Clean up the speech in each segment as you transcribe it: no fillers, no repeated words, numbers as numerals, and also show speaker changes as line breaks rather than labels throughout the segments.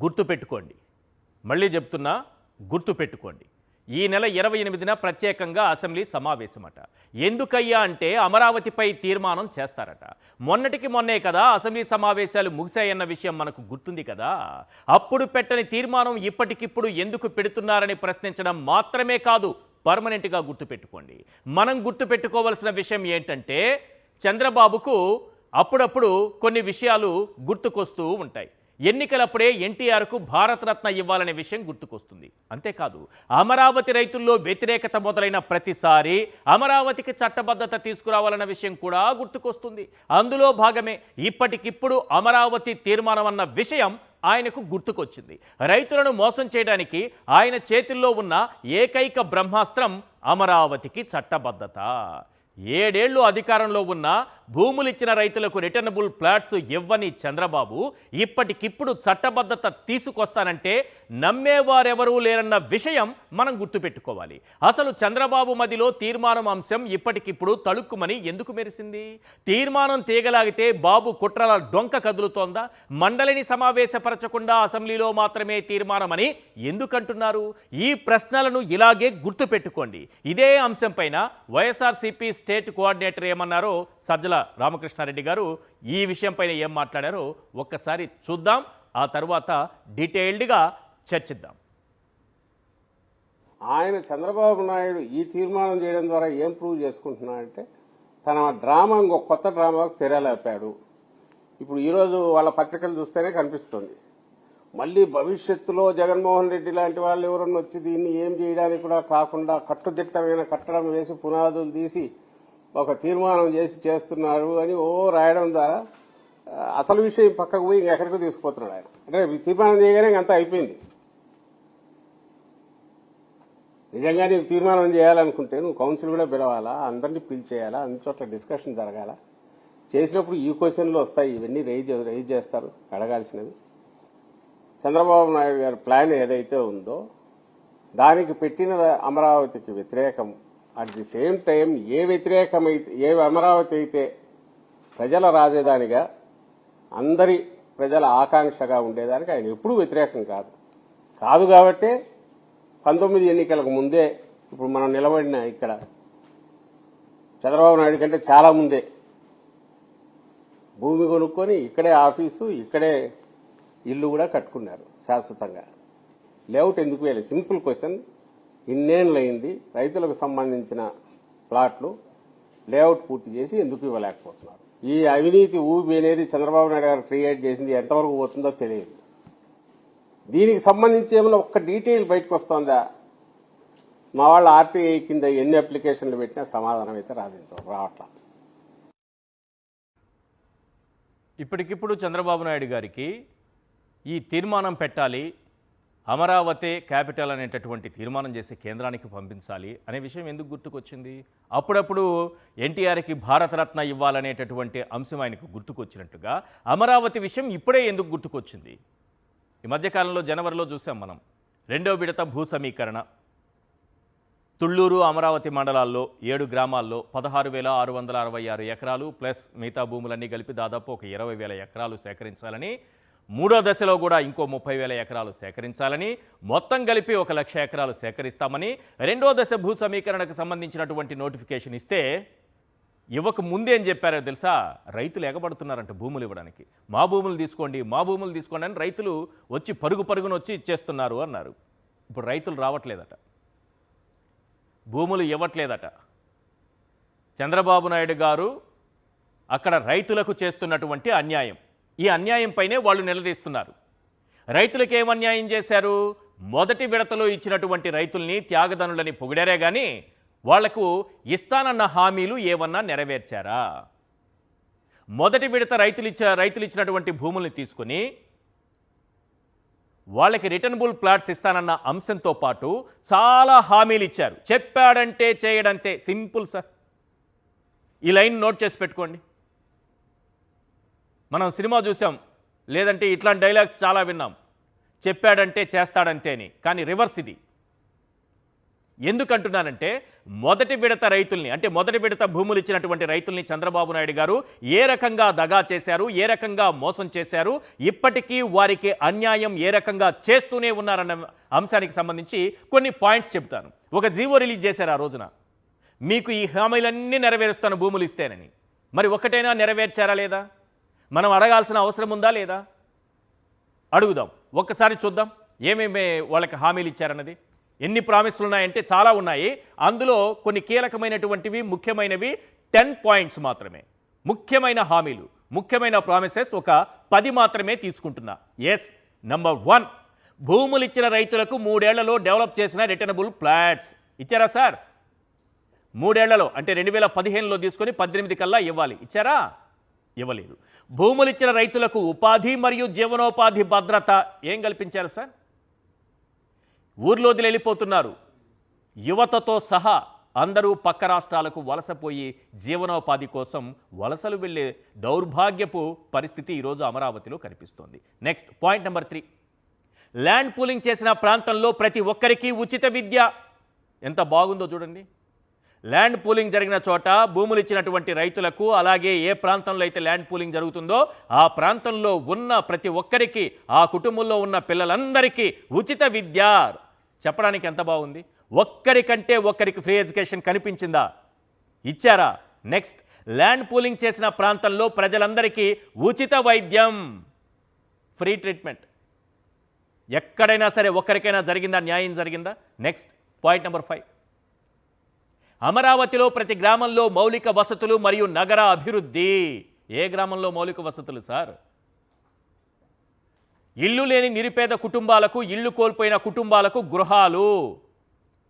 గుర్తుపెట్టుకోండి, మళ్ళీ చెప్తున్నా, గుర్తుపెట్టుకోండి. ఈ నెల 28న ప్రత్యేకంగా అసెంబ్లీ సమావేశమట. ఎందుకయ్యా అంటే అమరావతిపై తీర్మానం చేస్తారట. మొన్నటికి మొన్నే కదా అసెంబ్లీ సమావేశాలు ముగిశాయన్న విషయం మనకు గుర్తుంది కదా. అప్పుడు పెట్టని తీర్మానం ఇప్పటికిప్పుడు ఎందుకు పెడుతున్నారని ప్రశ్నించడం మాత్రమే కాదు, పర్మనెంట్గా గుర్తుపెట్టుకోండి. మనం గుర్తుపెట్టుకోవాల్సిన విషయం ఏంటంటే చంద్రబాబుకు అప్పుడప్పుడు కొన్ని విషయాలు గుర్తుకొస్తూ ఉంటాయి. ఎన్నికలప్పుడే ఎన్టీఆర్కు భారతరత్న ఇవ్వాలనే విషయం గుర్తుకొస్తుంది. అంతేకాదు అమరావతి రైతుల్లో వ్యతిరేకత మొదలైన ప్రతిసారి అమరావతికి చట్టబద్ధత తీసుకురావాలన్న విషయం కూడా గుర్తుకొస్తుంది. అందులో భాగమే ఇప్పటికిప్పుడు అమరావతి తీర్మానం అన్న విషయం ఆయనకు గుర్తుకొచ్చింది. రైతులను మోసం చేయడానికి ఆయన చేతుల్లో ఉన్న ఏకైక బ్రహ్మాస్త్రం అమరావతికి చట్టబద్ధత. 7 ఏళ్లు అధికారంలో ఉన్న భూములిచ్చిన రైతులకు రిటర్నబుల్ ప్లాట్స్ ఇవ్వని చంద్రబాబు ఇప్పటికిప్పుడు చట్టబద్ధత తీసుకొస్తానంటే నమ్మేవారెవరూ లేరన్న విషయం మనం గుర్తుపెట్టుకోవాలి. అసలు చంద్రబాబు మదిలో తీర్మానం అంశం ఇప్పటికిప్పుడు తళుక్కుమని ఎందుకు మెరిసింది? తీర్మానం తీగలాగితే బాబు కుట్రల డొంక కదులుతోందా? మండలిని సమావేశపరచకుండా అసెంబ్లీలో మాత్రమే తీర్మానమని ఎందుకంటున్నారు? ఈ ప్రశ్నలను ఇలాగే గుర్తుపెట్టుకోండి. ఇదే అంశంపైన వైఎస్ఆర్సీపీ స్టేట్ కోఆర్డినేటర్ ఏమన్నారో సజ్జల రామకృష్ణారెడ్డి గారు ఈ విషయంపైన ఏం మాట్లాడారో ఒక్కసారి చూద్దాం. ఆ తర్వాత డీటెయిల్డ్గా చర్చిద్దాం.
ఆయన చంద్రబాబు నాయుడు ఈ తీర్మానం చేయడం ద్వారా ఏం ప్రూవ్ చేసుకుంటున్నాడంటే తన డ్రామా ఇంకొక కొత్త డ్రామాకు తెరలేపాడు. ఇప్పుడు ఈరోజు వాళ్ళ పత్రికలు చూస్తేనే కనిపిస్తుంది. మళ్ళీ భవిష్యత్తులో జగన్మోహన్ రెడ్డి లాంటి వాళ్ళు ఎవరన్నా వచ్చి దీన్ని ఏం చేయడానికి కూడా కాకుండా కట్టుదిట్టమైన కట్టడం వేసి పునాదులు తీసి ఒక తీర్మానం చేసి చేస్తున్నారు అని రాయడం ద్వారా అసలు విషయం పక్కకు పోయి ఇంకెక్కడికి తీసుకుపోతున్నాడు ఆయన. అంటే తీర్మానం చేయగానే ఇంకంతా అయిపోయింది. నిజంగా నీకు తీర్మానం చేయాలనుకుంటే నువ్వు కౌన్సిల్ కూడా పిలవాలా, అందరినీ పిలిచేయాలా, అన్ని చోట్ల డిస్కషన్ జరగాల. చేసినప్పుడు ఈ క్వశ్చన్లు వస్తాయి, ఇవన్నీ రైజ్ చేస్తారు అడగాల్సినవి. చంద్రబాబు నాయుడు గారి ప్లాన్ ఏదైతే ఉందో దానికి పెట్టిన అమరావతికి వ్యతిరేకం, అట్ ది సేమ్ టైం ఏ అమరావతి అయితే ప్రజల రాజధానిగా అందరి ప్రజల ఆకాంక్షగా ఉండేదానికి ఆయన ఎప్పుడూ వ్యతిరేకం కాదు కాబట్టి 19 ఎన్నికలకు ముందే ఇప్పుడు మనం నిలబడిన ఇక్కడ చంద్రబాబు నాయుడు కంటే చాలా ముందే భూమి కొనుక్కొని ఇక్కడే ఆఫీసు, ఇక్కడే ఇల్లు కూడా కట్టుకున్నారు శాశ్వతంగా. లేఅవుట్ ఎందుకు వేయలేదు? Simple question. ఇన్నేళ్ళయింది రైతులకు సంబంధించిన ప్లాట్లు లేఅవుట్ పూర్తి చేసి ఎందుకు ఇవ్వలేకపోతున్నారు? ఈ అవినీతి ఊబి అనేది చంద్రబాబు నాయుడు గారు క్రియేట్ చేసింది ఎంతవరకు పోతుందో తెలియదు. దీనికి సంబంధించి ఏమైనా ఒక్క డీటెయిల్ బయటకు వస్తుందా? మా వాళ్ళ ఆర్టీఐ కింద ఎన్ని అప్లికేషన్లు పెట్టినా సమాధానం అయితే రావట్లా.
ఇప్పటికిప్పుడు చంద్రబాబు నాయుడు గారికి ఈ తీర్మానం పెట్టాలి, అమరావతి క్యాపిటల్ అనేటటువంటి తీర్మానం చేసి కేంద్రానికి పంపించాలి అనే విషయం ఎందుకు గుర్తుకొచ్చింది? అప్పుడప్పుడు ఎన్టీఆర్కి భారతరత్న ఇవ్వాలనేటటువంటి అంశం ఆయనకు గుర్తుకొచ్చినట్టుగా అమరావతి విషయం ఇప్పుడే ఎందుకు గుర్తుకొచ్చింది? ఈ మధ్యకాలంలో జనవరిలో చూసాం మనం 2వ విడత భూ సమీకరణ. తుళ్లూరు, అమరావతి మండలాల్లో 7 గ్రామాల్లో 16,666 ఎకరాలు ప్లస్ మిగతా భూములన్నీ కలిపి దాదాపు ఒక 20,000 ఎకరాలు సేకరించాలని, 3వ దశలో కూడా ఇంకో 30,000 ఎకరాలు సేకరించాలని, మొత్తం కలిపి 1,00,000 ఎకరాలు సేకరిస్తామని 2వ దశ భూ సమీకరణకు సంబంధించినటువంటి నోటిఫికేషన్ ఇస్తే ఇవ్వక ముందేం చెప్పారో తెలుసా? రైతులు ఎగబడుతున్నారంట భూములు ఇవ్వడానికి. మా భూములు తీసుకోండి, మా భూములు తీసుకోండి అని రైతులు వచ్చి పరుగున వచ్చి ఇచ్చేస్తున్నారు అన్నారు. ఇప్పుడు రైతులు రావట్లేదట, భూములు ఇవ్వట్లేదట. చంద్రబాబు నాయుడు గారు అక్కడ రైతులకు చేస్తున్నటువంటి అన్యాయం, ఈ అన్యాయంపైనే వాళ్ళు నిలదీస్తున్నారు. రైతులకు ఏం అన్యాయం చేశారు? మొదటి విడతలో ఇచ్చినటువంటి రైతుల్ని త్యాగదనులని పొగిడారే కానీ వాళ్లకు ఇస్తానన్న హామీలు ఏమన్నా నెరవేర్చారా? మొదటి విడత రైతులు ఇచ్చినటువంటి భూముల్ని తీసుకుని వాళ్ళకి రిటర్నబుల్ ప్లాట్స్ ఇస్తానన్న అంశంతో పాటు చాలా హామీలు ఇచ్చారు. చెప్పాడంటే చేయడంతే, సింపుల్ సార్. ఈ లైన్ నోట్ చేసి పెట్టుకోండి. మనం సినిమా చూసాం, లేదంటే ఇట్లాంటి డైలాగ్స్ చాలా విన్నాం. చెప్పాడంటే చేస్తాడంతే అని. కానీ రివర్స్ ఇది. ఎందుకంటున్నానంటే మొదటి విడత రైతుల్ని, అంటే మొదటి విడత భూములు ఇచ్చినటువంటి రైతుల్ని చంద్రబాబు నాయుడు గారు ఏ రకంగా దగా చేశారు, ఏ రకంగా మోసం చేశారు, ఇప్పటికీ వారికి అన్యాయం ఏ రకంగా చేస్తూనే ఉన్నారన్న అంశానికి సంబంధించి కొన్ని పాయింట్స్ చెప్తాను. ఒక జీవో రిలీజ్ చేశారు ఆ రోజున, మీకు ఈ హామీలన్నీ నెరవేరుస్తాను భూములు ఇస్తేనని. మరి ఒకటైనా నెరవేర్చారా లేదా? మనం అడగాల్సిన అవసరం ఉందా లేదా? అడుగుదాం, ఒక్కసారి చూద్దాం ఏమేమి వాళ్ళకి హామీలు ఇచ్చారన్నది. ఎన్ని ప్రామిస్లు ఉన్నాయంటే చాలా ఉన్నాయి. అందులో కొన్ని కీలకమైనటువంటివి, ముఖ్యమైనవి 10 పాయింట్స్ మాత్రమే. ముఖ్యమైన హామీలు, ముఖ్యమైన ప్రామిసెస్ ఒక 10 మాత్రమే తీసుకుంటున్నా. ఎస్, నంబర్ 1, భూములు ఇచ్చిన రైతులకు 3 ఏళ్లలో డెవలప్ చేసిన రిటర్నబుల్ ఫ్లాట్స్ ఇచ్చారా సార్? 3 ఏళ్లలో అంటే 2015లో తీసుకొని 18 కల్లా ఇవ్వాలి. ఇచ్చారా? ఇవ్వలేదు. భూములు ఇచ్చిన రైతులకు ఉపాధి మరియు జీవనోపాధి భద్రత ఏం కల్పించారు సార్? ఊర్లో వదిలి వెళ్ళిపోతున్నారు. యువతతో సహా అందరూ పక్క రాష్ట్రాలకు వలసపోయి జీవనోపాధి కోసం వలసలు వెళ్ళే దౌర్భాగ్యపు పరిస్థితి ఈరోజు అమరావతిలో కనిపిస్తోంది. Next point number 3, land pooling చేసిన ప్రాంతంలో ప్రతి ఒక్కరికి ఉచిత విద్య. ఎంత బాగుందో చూడండి. ల్యాండ్ పూలింగ్ జరిగిన చోట భూములు ఇచ్చినటువంటి రైతులకు, అలాగే ఏ ప్రాంతంలో అయితే ల్యాండ్ పూలింగ్ జరుగుతుందో ఆ ప్రాంతంలో ఉన్న ప్రతి ఒక్కరికి, ఆ కుటుంబంలో ఉన్న పిల్లలందరికీ ఉచిత విద్య చెప్పడానికి ఎంత బాగుంది. ఒక్కరికంటే ఒక్కరికి ఫ్రీ ఎడ్యుకేషన్ కనిపించిందా? ఇచ్చారా? నెక్స్ట్, ల్యాండ్ పూలింగ్ చేసిన ప్రాంతంలో ప్రజలందరికీ ఉచిత వైద్యం, ఫ్రీ ట్రీట్మెంట్. ఎక్కడైనా సరే ఒక్కరికైనా జరిగిందా? న్యాయం జరిగిందా? నెక్స్ట్ పాయింట్ నెంబర్ 5, అమరావతిలో ప్రతి గ్రామంలో మౌలిక వసతులు మరియు నగర అభివృద్ధి. ఏ గ్రామంలో మౌలిక వసతులు సార్? ఇల్లు లేని నిరుపేద కుటుంబాలకు, ఇల్లు కోల్పోయిన కుటుంబాలకు గృహాలు.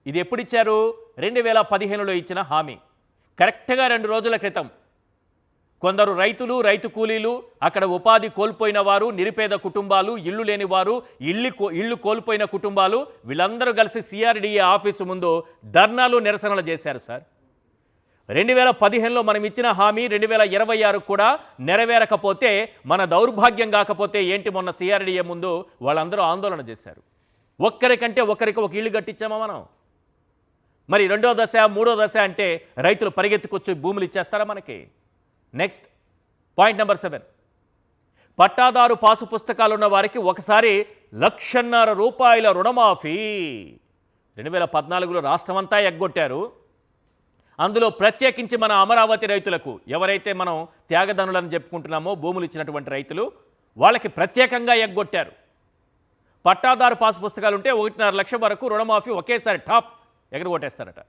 ఇది ఎప్పుడిచ్చారు? 2015లో ఇచ్చిన హామీ. కరెక్ట్గా 2 రోజుల క్రితం కొందరు రైతులు, రైతు కూలీలు, అక్కడ ఉపాధి కోల్పోయిన వారు, నిరుపేద కుటుంబాలు, ఇల్లు లేని వారు, ఇల్లు కోల్పోయిన కుటుంబాలు వీళ్ళందరూ కలిసి సిఆర్డీఏ ఆఫీసు ముందు ధర్నాలు, నిరసనలు చేశారు సార్. 2015లో మనం ఇచ్చిన హామీ 2026 కూడా నెరవేరకపోతే మన దౌర్భాగ్యం కాకపోతే ఏంటి? మొన్న సిఆర్డీఏ ముందు వాళ్ళందరూ ఆందోళన చేశారు. ఒక్కరికంటే ఒకరికి ఒక ఇల్లు కట్టించామా మనం? మరి 2వ దశ, 3వ దశ అంటే రైతులు పరిగెత్తుకొచ్చి భూములు ఇచ్చేస్తారా మనకి? నెక్స్ట్ పాయింట్ నెంబర్ 7, పట్టాదారు పాసు పుస్తకాలున్న వారికి ఒకసారి 1,50,000 రూపాయల రుణమాఫీ. 2014లో రాష్ట్రమంతా ఎగ్గొట్టారు. అందులో ప్రత్యేకించి మన అమరావతి రైతులకు, ఎవరైతే మనం త్యాగధనులను చెప్పుకుంటున్నామో భూములు ఇచ్చినటువంటి రైతులు, వాళ్ళకి ప్రత్యేకంగా ఎగ్గొట్టారు. పట్టాదారు పాసు పుస్తకాలు ఉంటే 1.5 లక్ష వరకు రుణమాఫీ ఒకేసారి టాప్ ఎగరగొట్టేస్తారట.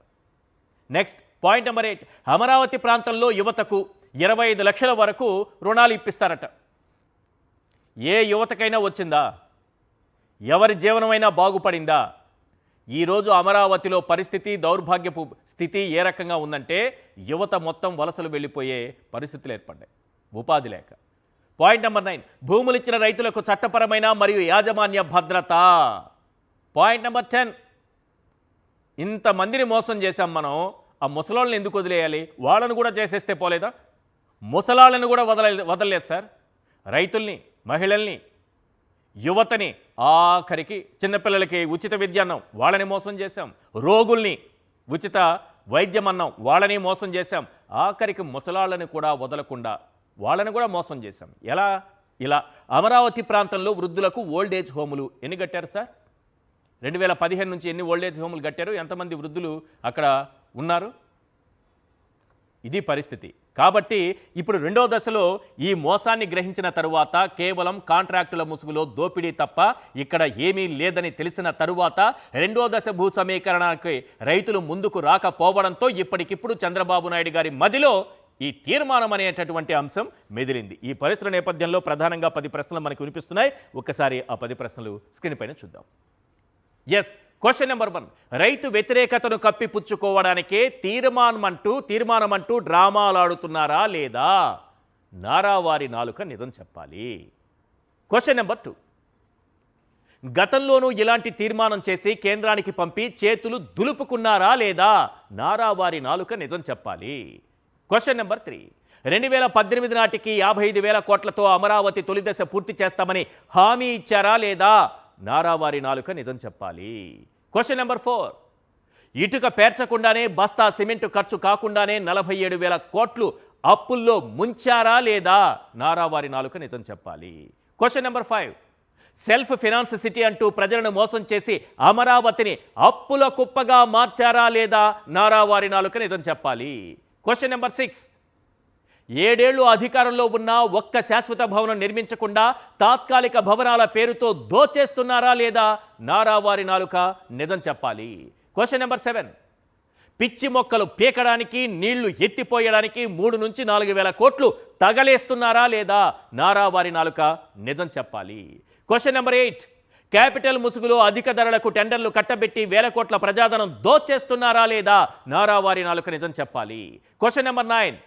నెక్స్ట్ పాయింట్ నెంబర్ 8, అమరావతి ప్రాంతంలో యువతకు 25 లక్షల వరకు రుణాలు ఇప్పిస్తారట. ఏ యువతకైనా వచ్చిందా? ఎవరి జీవనమైనా బాగుపడిందా? ఈరోజు అమరావతిలో పరిస్థితి, దౌర్భాగ్యపు స్థితి ఏ రకంగా ఉందంటే యువత మొత్తం వలసలు వెళ్ళిపోయే పరిస్థితులు ఏర్పడ్డాయి, ఉపాధి లేక. పాయింట్ నెంబర్ 9, భూములు ఇచ్చిన రైతులకు చట్టపరమైన మరియు యాజమాన్య భద్రత. పాయింట్ నెంబర్ 10, ఇంతమందిని మోసం చేశాం మనం, ఆ ముసలాళ్ళని ఎందుకు వదిలేయాలి? వాళ్ళను కూడా చేసేస్తే పోలేదా? ముసలాళ్ళను కూడా వదలలేదు సార్. రైతుల్ని, మహిళల్ని, యువతని, ఆఖరికి చిన్నపిల్లలకి ఉచిత విద్య అన్నాం, వాళ్ళని మోసం చేశాం. రోగుల్ని ఉచిత వైద్యం అన్నాం, వాళ్ళని మోసం చేశాం. ఆఖరికి ముసలాళ్ళని కూడా వదలకుండా వాళ్ళని కూడా మోసం చేశాం. ఎలా? ఇలా అమరావతి ప్రాంతంలో వృద్ధులకు ఓల్డేజ్ హోములు ఎన్ని కట్టారు సార్? 2015 నుంచి ఎన్ని ఓల్డేజ్ హోములు కట్టారు? ఎంతమంది వృద్ధులు అక్కడ ఉన్నారు? ఇది పరిస్థితి. కాబట్టి ఇప్పుడు 2వ దశలో ఈ మోసాన్ని గ్రహించిన తరువాత, కేవలం కాంట్రాక్టుల ముసుగులో దోపిడీ తప్ప ఇక్కడ ఏమీ లేదని తెలిసిన తరువాత 2వ దశ భూ సమీకరణానికి రైతులు ముందుకు రాకపోవడంతో ఇప్పటికిప్పుడు చంద్రబాబు నాయుడు గారి మదిలో ఈ తీర్మానం అనేటటువంటి అంశం మెదిలింది. ఈ పరిస్థితుల నేపథ్యంలో ప్రధానంగా 10 ప్రశ్నలు మనకు వినిపిస్తున్నాయి. ఒక్కసారి ఆ 10 ప్రశ్నలు స్క్రీన్ పైన చూద్దాం. ఎస్, క్వశ్చన్ నెంబర్ 1, రైతు వ్యతిరేకతను కప్పిపుచ్చుకోవడానికే తీర్మానమంటూ డ్రామాలు ఆడుతున్నారా లేదా? నారావారి నాలుక నిజం చెప్పాలి. క్వశ్చన్ నెంబర్ 2, గతంలోనూ ఇలాంటి తీర్మానం చేసి కేంద్రానికి పంపి చేతులు దులుపుకున్నారా లేదా? నారావారి నాలుక నిజం చెప్పాలి. క్వశ్చన్ నెంబర్ 3, 2018 నాటికి 55,000 కోట్లతో అమరావతి తొలి దశ పూర్తి చేస్తామని హామీ ఇచ్చారా లేదా? నారావారి నాలుక నిజం చెప్పాలి. క్వశ్చన్ నెంబర్ 4, ఇటుక పేర్చకుండానే బస్తా సిమెంటు ఖర్చు కాకుండానే 47,000 కోట్లు అప్పుల్లో ముంచారా లేదా? నారావారి నాలుక నిజం చెప్పాలి. Question number 5. Self finance city అంటూ ప్రజలను మోసం చేసి అమరావతిని అప్పుల కుప్పగా మార్చారా లేదా? నారావారి నాలుక నిజం చెప్పాలి. Question number 6. 7 ఏళ్లు అధికారంలో ఉన్న ఒక్క శాశ్వత భవనం నిర్మించకుండా తాత్కాలిక భవనాల పేరుతో దోచేస్తున్నారా లేదా? నారావారి నాలుక నిజం చెప్పాలి. Question number 7. పిచ్చి మొక్కలు పీకడానికి నీళ్లు ఎత్తిపోయడానికి 3 నుంచి 4,000 కోట్లు తగలేస్తున్నారా లేదా? నారావారి నాలుక నిజం చెప్పాలి. Question number 8. క్యాపిటల్ ముసుగులో అధిక ధరలకు టెండర్లు కట్టబెట్టి 1,000 కోట్ల ప్రజాధనం దోచేస్తున్నారా లేదా? నారావారి నాలుక నిజం చెప్పాలి. Question number 9.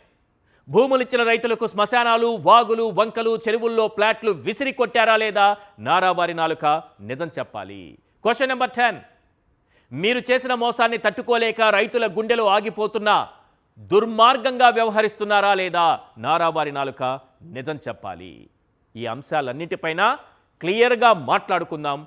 భూములిచ్చిన రైతులకు శ్మశానాలు, వాగులు, వంకలు, చెరువుల్లో ప్లాట్లు విసిరి కొట్టారా లేదా? నారావారి నాలుక నిజం చెప్పాలి. Question number 10. మీరు చేసిన మోసాన్ని తట్టుకోలేక రైతుల గుండెలు ఆగిపోతున్నా దుర్మార్గంగా వ్యవహరిస్తున్నారా లేదా? నారావారి నాలుక నిజం చెప్పాలి. ఈ అంశాలన్నిటిపైన క్లియర్గా మాట్లాడుకుందాం.